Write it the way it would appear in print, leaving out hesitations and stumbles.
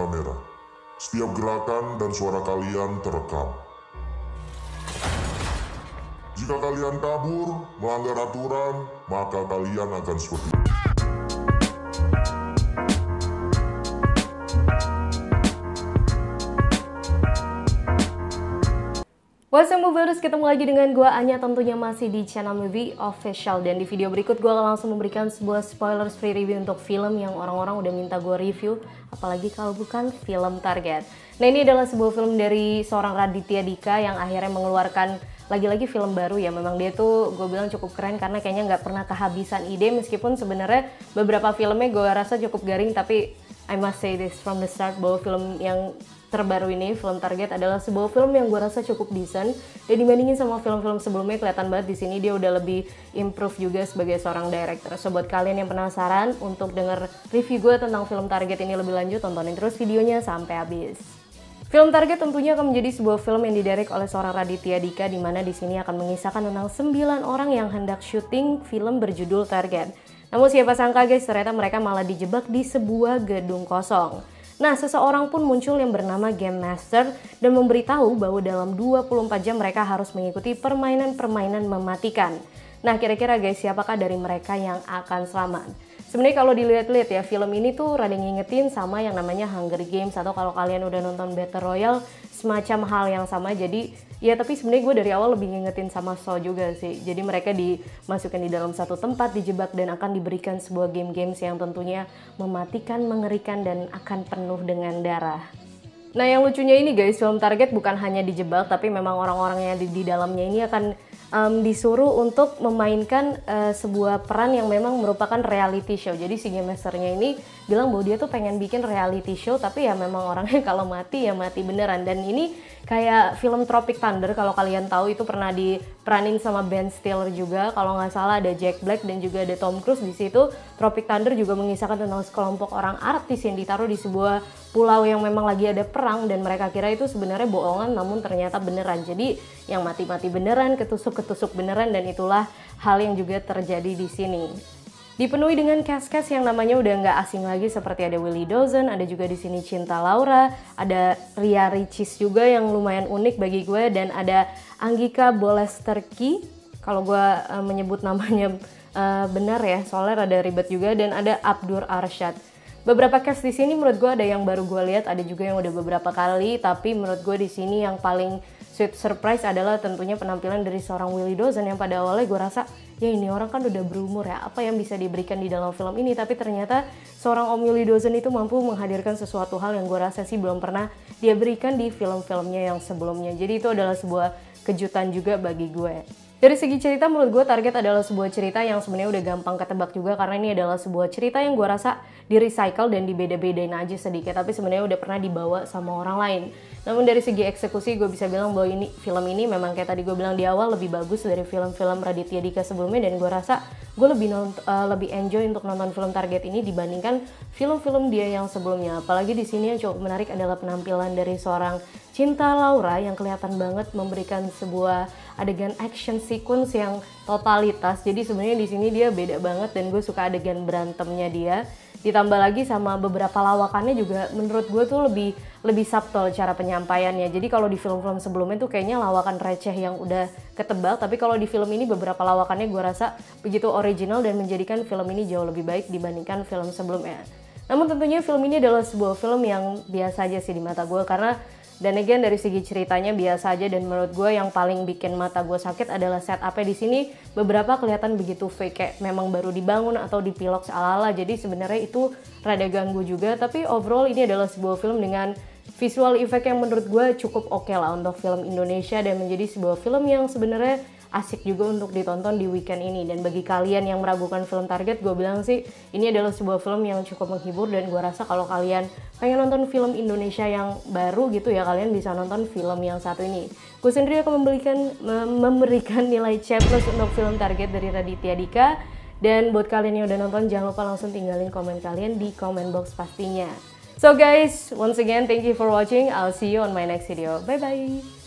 kamera. Setiap gerakan dan suara kalian terekam. Jika kalian kabur, melanggar aturan, maka kalian akan seperti ini. What's up Moviers, ketemu lagi dengan gue Anya, tentunya masih di channel Movie Official. Dan di video berikut gue akan langsung memberikan sebuah spoilers free review untuk film yang orang-orang udah minta gue review, apalagi kalau bukan film Target. Nah, ini adalah sebuah film dari seorang Raditya Dika yang akhirnya mengeluarkan lagi-lagi film baru ya. Memang dia tuh gue bilang cukup keren karena kayaknya nggak pernah kehabisan ide, meskipun sebenarnya beberapa filmnya gue rasa cukup garing, tapi I must say this from the start bahwa film yang terbaru ini, film Target, adalah sebuah film yang gue rasa cukup decent. Dan dibandingin sama film-film sebelumnya, kelihatan banget di sini dia udah lebih improve juga sebagai seorang director. So buat kalian yang penasaran untuk denger review gue tentang film Target ini lebih lanjut, tontonin terus videonya sampai habis. Film Target tentunya akan menjadi sebuah film yang didirect oleh seorang Raditya Dika, di mana di sini akan mengisahkan tentang 9 orang yang hendak syuting film berjudul Target. Namun siapa sangka guys, ternyata mereka malah dijebak di sebuah gedung kosong. Nah, seseorang pun muncul yang bernama Game Master dan memberitahu bahwa dalam 24 jam mereka harus mengikuti permainan-permainan mematikan. Nah, kira-kira guys, siapakah dari mereka yang akan selamat? Sebenarnya kalau dilihat-lihat ya, film ini tuh rada ngingetin sama yang namanya Hunger Games, atau kalau kalian udah nonton Battle Royale, semacam hal yang sama. Jadi ya, tapi sebenarnya gue dari awal lebih ngingetin sama Saw juga sih. Jadi mereka dimasukkan di dalam satu tempat, dijebak, dan akan diberikan sebuah game-games yang tentunya mematikan, mengerikan, dan akan penuh dengan darah. Nah, yang lucunya ini guys, film Target bukan hanya dijebak, tapi memang orang-orangnya di dalamnya ini akan disuruh untuk memainkan sebuah peran yang memang merupakan reality show. Jadi si Game Masternya ini bilang bahwa dia tuh pengen bikin reality show, tapi ya memang orangnya kalau mati ya mati beneran. Dan ini kayak film Tropic Thunder, kalau kalian tahu, itu pernah diperanin sama Ben Stiller juga. Kalau nggak salah ada Jack Black dan juga ada Tom Cruise di situ. Tropic Thunder juga mengisahkan tentang sekelompok orang artis yang ditaruh di sebuah pulau yang memang lagi ada perang, dan mereka kira itu sebenarnya bohongan, namun ternyata beneran. Jadi yang mati-mati beneran, ketusuk beneran, dan itulah hal yang juga terjadi di sini. Dipenuhi dengan cast-cast yang namanya udah nggak asing lagi, seperti ada Willy Dawson, ada juga di sini Cinta Laura, ada Ria Ricis juga yang lumayan unik bagi gue, dan ada Anggika Bolesterki, kalau gue menyebut namanya benar ya, soalnya rada ribet juga, dan ada Abdur Arsyad. Beberapa cast di sini menurut gue ada yang baru gue lihat, ada juga yang udah beberapa kali, tapi menurut gue di sini yang paling sweet surprise adalah tentunya penampilan dari seorang Willy Dawson, yang pada awalnya gue rasa ya ini orang kan udah berumur ya, apa yang bisa diberikan di dalam film ini, tapi ternyata seorang Om Willy Dawson itu mampu menghadirkan sesuatu hal yang gue rasa sih belum pernah dia berikan di film-filmnya yang sebelumnya. Jadi itu adalah sebuah kejutan juga bagi gue. Dari segi cerita, menurut gue Target adalah sebuah cerita yang sebenarnya udah gampang ketebak juga, karena ini adalah sebuah cerita yang gue rasa di-recycle dan dibeda-bedain aja sedikit, tapi sebenarnya udah pernah dibawa sama orang lain. Namun dari segi eksekusi, gue bisa bilang bahwa film ini memang kayak tadi gue bilang di awal, lebih bagus dari film-film Raditya Dika sebelumnya, dan gue rasa gue lebih enjoy untuk nonton film Target ini dibandingkan film-film dia yang sebelumnya. Apalagi di sini yang cukup menarik adalah penampilan dari seorang Cinta Laura yang kelihatan banget memberikan sebuah adegan action sequence yang totalitas. Jadi sebenarnya di sini dia beda banget, dan gue suka adegan berantemnya dia. Ditambah lagi sama beberapa lawakannya juga menurut gue tuh lebih subtle cara penyampaiannya. Jadi kalau di film-film sebelumnya tuh kayaknya lawakan receh yang udah ketebak, tapi kalau di film ini beberapa lawakannya gue rasa begitu original dan menjadikan film ini jauh lebih baik dibandingkan film sebelumnya. Namun tentunya film ini adalah sebuah film yang biasa aja sih di mata gue, karena dan again dari segi ceritanya biasa aja, dan menurut gue yang paling bikin mata gue sakit adalah setupnya di sini. Beberapa kelihatan begitu fake, kayak memang baru dibangun atau dipilok ala-ala. Jadi sebenarnya itu rada ganggu juga, tapi overall ini adalah sebuah film dengan visual effect yang menurut gue cukup oke lah untuk film Indonesia, dan menjadi sebuah film yang sebenarnya asik juga untuk ditonton di weekend ini. Dan bagi kalian yang meragukan film Target, gue bilang sih ini adalah sebuah film yang cukup menghibur, dan gue rasa kalau kalian pengen nonton film Indonesia yang baru gitu ya, kalian bisa nonton film yang satu ini. Gue sendiri akan memberikan nilai C+ untuk film Target dari Raditya Dika. Dan buat kalian yang udah nonton, jangan lupa langsung tinggalin komen kalian di comment box pastinya. So guys, once again thank you for watching. I'll see you on my next video. Bye bye.